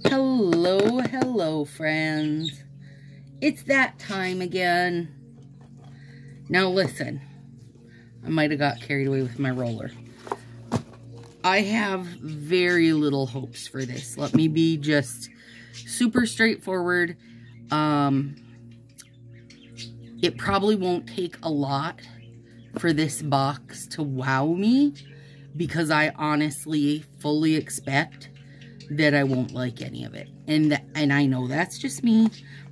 Hello, hello, friends. It's that time again. Now listen, I might have got carried away with my roller. I have very little hopes for this. Let me be just super straightforward. It probably won't take a lot for this box to wow me, because I honestly fully expect that I won't like any of it. And I know that's just me,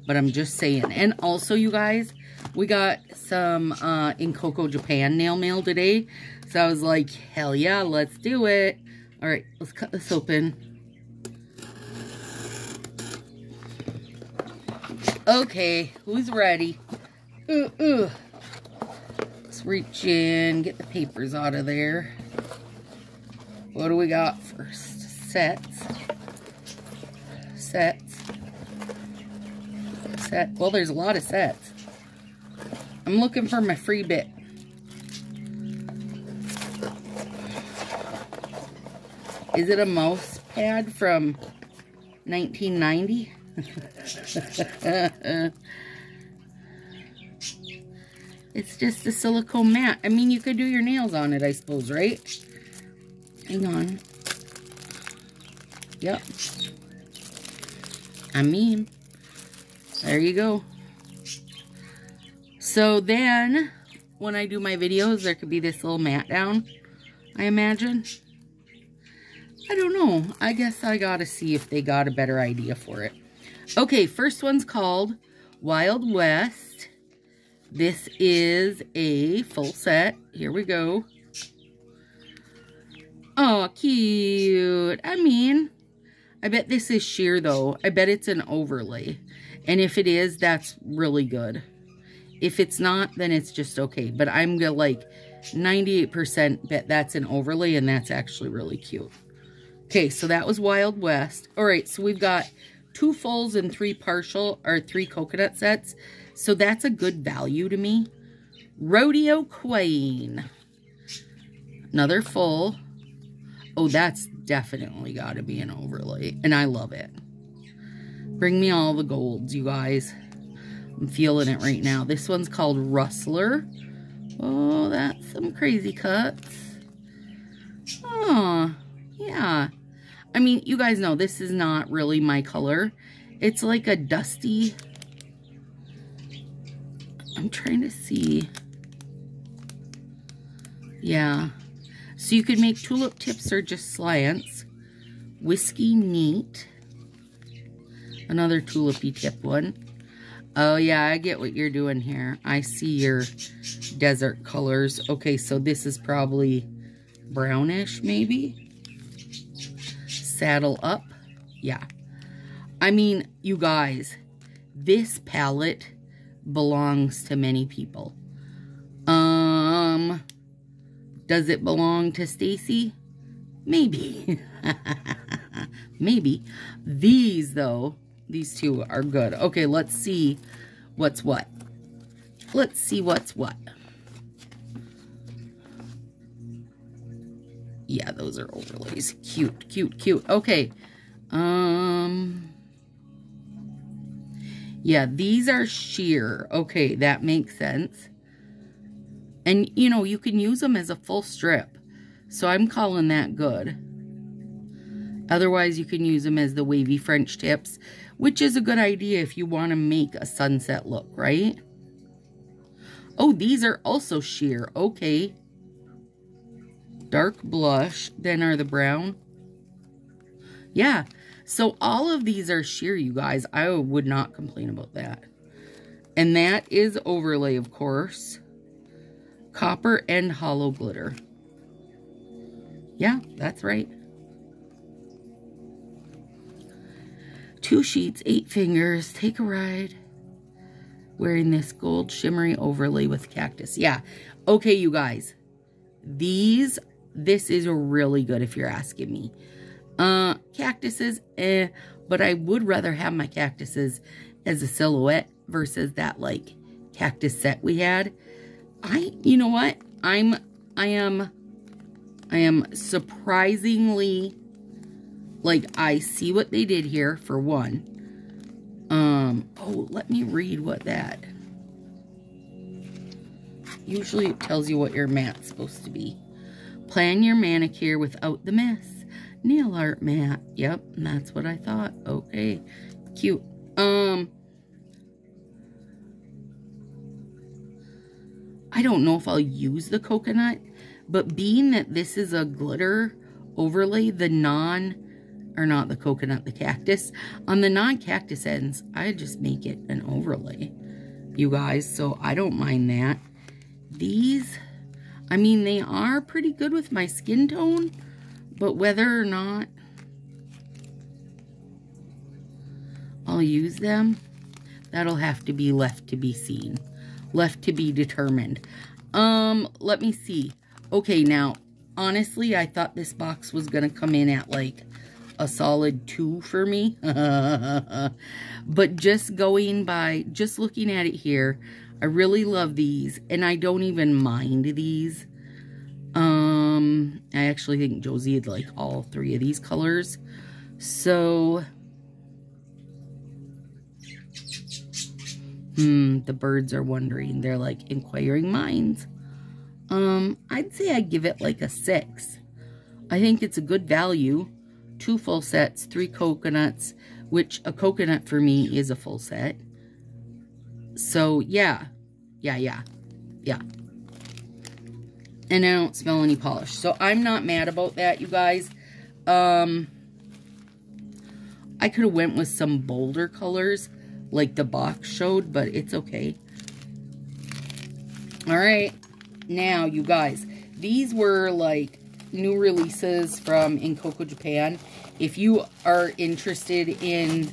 but I'm just saying. And also, you guys, we got some In Coco Japan nail mail today. So I was like, hell yeah, let's do it. All right, let's cut this open. Okay, who's ready? Let's reach in, get the papers out of there. What do we got first? Sets. Well, there's a lot of sets. I'm looking for my free bit. Is it a mouse pad from 1990? It's just a silicone mat. I mean, you could do your nails on it, I suppose, right? Hang on. Yep. I mean, there you go. So then, when I do my videos, there could be this little mat down, I imagine. I don't know. I guess I gotta see if they got a better idea for it. Okay, first one's called Wild West. This is a full set. Here we go. Oh, cute. I mean, I bet this is sheer, though. I bet it's an overlay. And if it is, that's really good. If it's not, then it's just okay. But I'm gonna like 98% bet that's an overlay, and that's actually really cute. Okay, so that was Wild West. All right, so we've got 2 fulls and 3 partial, or 3 coconut sets. So that's a good value to me. Rodeo Queen. Another full. Oh, that's definitely got to be an overlay. And I love it. Bring me all the golds, you guys. I'm feeling it right now. This one's called Rustler. Oh, that's some crazy cuts. Oh, yeah. I mean, you guys know this is not really my color. It's like a dusty... I'm trying to see. Yeah. So you could make tulip tips or just slants. Whiskey Neat. Another tulipy tip one. Oh yeah, I get what you're doing here. I see your desert colors. Okay, so this is probably brownish maybe. Saddle Up. Yeah. I mean, you guys, this palette belongs to many people. Does it belong to Stacy? Maybe. Maybe. These, though, these 2 are good. Okay, let's see what's what. Let's see what's what. Yeah, those are overlays. Cute, cute, cute. Okay. Yeah, these are sheer. Okay, that makes sense. And, you know, you can use them as a full strip. So I'm calling that good. Otherwise, you can use them as the wavy French tips, which is a good idea if you want to make a sunset look, right? Oh, these are also sheer. Okay. Dark blush. Then are the brown. Yeah. So all of these are sheer, you guys. I would not complain about that. And that is overlay, of course. Copper and hollow glitter. Yeah, that's right. 2 sheets, 8 fingers. Take a ride. Wearing this gold shimmery overlay with cactus. Yeah. Okay, you guys. This is really good if you're asking me. Cactuses, but I would rather have my cactuses as a silhouette versus that like cactus set we had. You know what? I am surprisingly Like, I see what they did here, for one. Oh, let me read what that... Usually it tells you what your mat's supposed to be. Plan your manicure without the mess. Nail art mat. Yep, and that's what I thought. Okay, cute. I don't know if I'll use the coconut, but being that this is a glitter overlay, the not the coconut, the cactus, on the non-cactus ends, I just make it an overlay, you guys, so I don't mind that. These, I mean, they are pretty good with my skin tone, but whether or not I'll use them, that'll have to be left to be seen. Left to be determined. Let me see. Okay, now, honestly, I thought this box was going to come in at, like, a solid 2 for me. But just going by, just looking at it here, I really love these, and I don't even mind these. I actually think Josie would like all 3 of these colors. So, the birds are wondering. They're like inquiring minds. I'd say I give it like a 6. I think it's a good value. 2 full sets, 3 coconuts, which a coconut for me is a full set. So, yeah. And I don't smell any polish. So, I'm not mad about that, you guys. I could have went with some bolder colors like the box showed, but it's okay. Alright. Now, you guys, these were like new releases from InCoco Japan. If you are interested in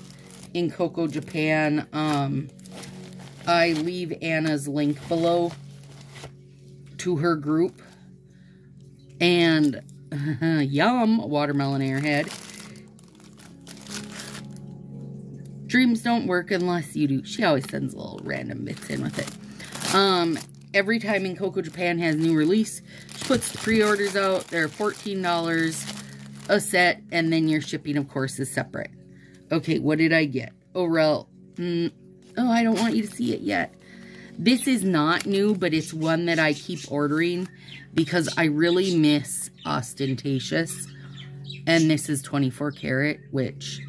InCoco Japan, I leave Anna's link below to her group. And, yum, watermelon airhead. Dreams don't work unless you do. She always sends little random bits in with it. Every time InCoco Japan has new release, she puts the pre-orders out. They're $14 a set, and then your shipping, of course, is separate. Okay, what did I get? Orel. Oh, I don't want you to see it yet. This is not new, but it's one that I keep ordering because I really miss Ostentatious. And this is 24 karat, which,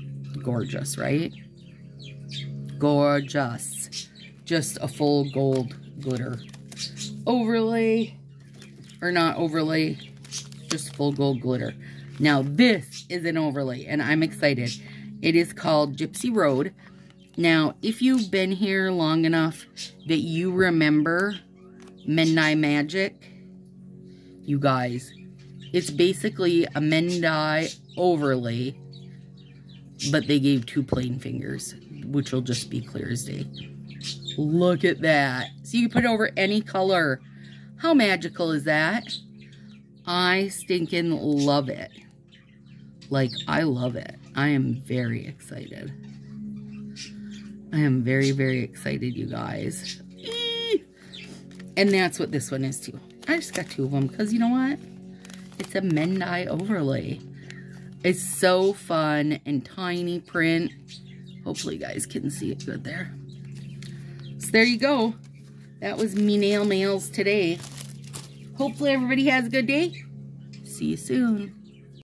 gorgeous, right? Gorgeous. Just a full gold glitter overlay, or not overlay, just full gold glitter. Now this is an overlay, and I'm excited. It is called Gypsy Road. Now, if you've been here long enough that you remember Mendai Magic, you guys, it's basically a Mendai overlay, but they gave 2 plain fingers, which will just be clear as day. Look at that. So you can put it over any color. How magical is that? I stinking love it. Like, I love it. I am very excited. I am very, very excited, you guys. And that's what this one is, too. I just got 2 of them because, you know what? It's a Mendai overlay. It's so fun and tiny print. Hopefully you guys can see it good there. So there you go. That was me nail mails today. Hopefully everybody has a good day. See you soon.